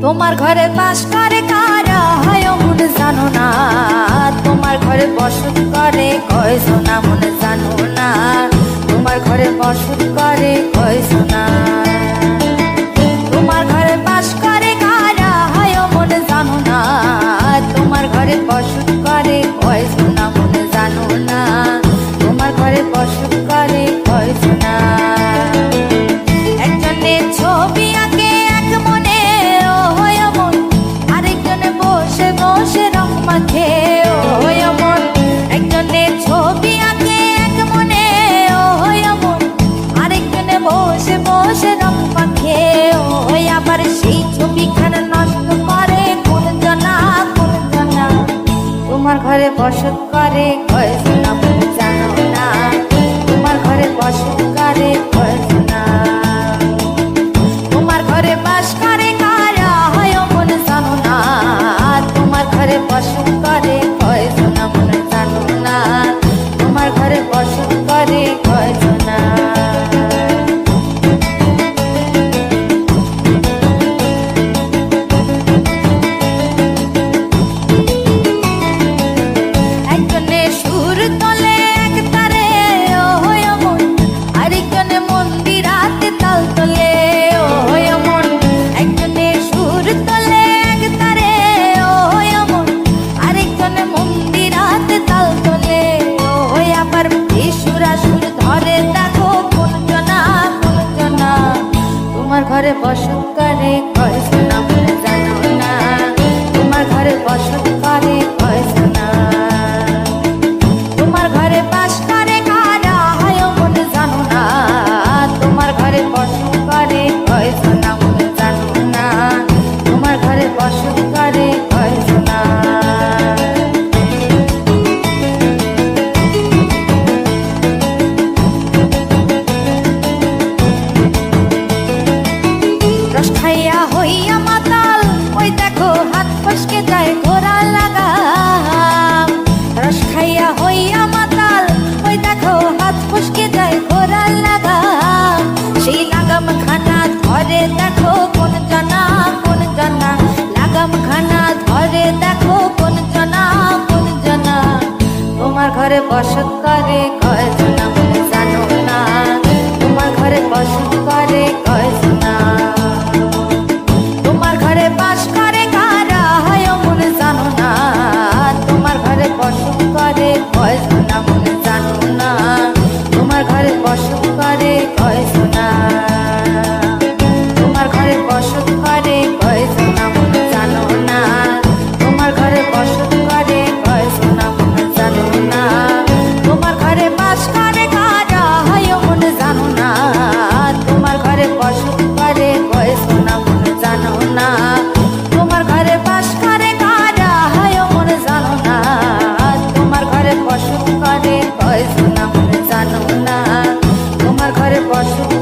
তোমার ঘরে বাস করে কারা হয় মন জানো না, তোমার ঘরে বসত করে কয়জনা মন জানো না, তোমার ঘরে বসত করে কয়জনা। তোমার ঘরে বাস করে কারা হয় মন জানো না, তোমার ঘরে বসত করে কয়জনা মন জানো না, তোমার ঘরে বসত করে কয়জনা। একজনে ছবি আঁকে এক মনে ও হয় মন, আরেকজনে বসে বসে রং মাখে ও হয় মন। একজনে ছবি আঁকে এক মনে ও হয় মন, আরেকজনে বসে বসে রং মাখে ও হয়। আবার সেই ছবিখানা নষ্ট করে কোন জনা কোন জনা, তোমার ঘরে বসত করে কয়জনা মন জানো না, তোমার ঘরে বসত করে কয়জনা। তোমার ঘরে বাস করে কারা হয় মন জানো না, তোমার ঘরে বসত করে কয়জনা মন জানো না, তোমার ঘরে বসত করে কয়জনা। একজনে সুর তোলে এক তারে ও হয় মন, আরেকজনে মন্দিরাতে তাল তোলে ও হয় মন। একজনে সুর তোলে এক তারে ও হয় মন, আরেকজনে মন্দিরাতে তাল তোলে ও হয়। আবার সুরা সুর ধরে দেখো কোন জনা কোন জনা, তোমার ঘরে বসত করে কয়জনা মন জানো না, তোমার ঘরে বসত করে কয়জনা। তোমার ঘরে বাস করে কারা হয় মন জানো না, তোমার ঘরে বসত করে কয়জনা মন জানো না, তোমার ঘরে বসত করে কয়জনা। রস খাইয়া হইয়া মাতাল ওই দেখো হাত ফসকে যায় ঘোড়া লাগাম। রস খাইয়া হইয়া মাতাল ওই দেখো হাত ফসকে যায় ঘোড়া লাগাম। সেই লাগাম খানা ধরে দেখো কোন জনা কোন জনা, লাগাম খানা ধরে দেখো কোন জনা কোন জনা। তোমার ঘরে বসত করে কয়জনা মন জানো না, তোমার ঘরে বসত করে কয়জনা। তোমার ঘরে বাস করে কারা হয় মন জানো না, তোমার ঘরে বসত করে কয়জনা মন জানো না, তোমার ঘরে বসত করে কয়জনা। তোমার ঘরে বসত করে কয়জনা মন জানো না, তোমার ঘরে বসত করে কয়জনা মন জানো না। তোমার ঘরে বাস করে কারা হয় মন জানো না, তোমার ঘরে বসত করে কয়জনা মন জানো না, তোমার ঘরে বাস করে কারা হয় মন জানো না, তোমার ঘরে বসত করে কয়জনা মন জানো না, তোমার ঘরে বসত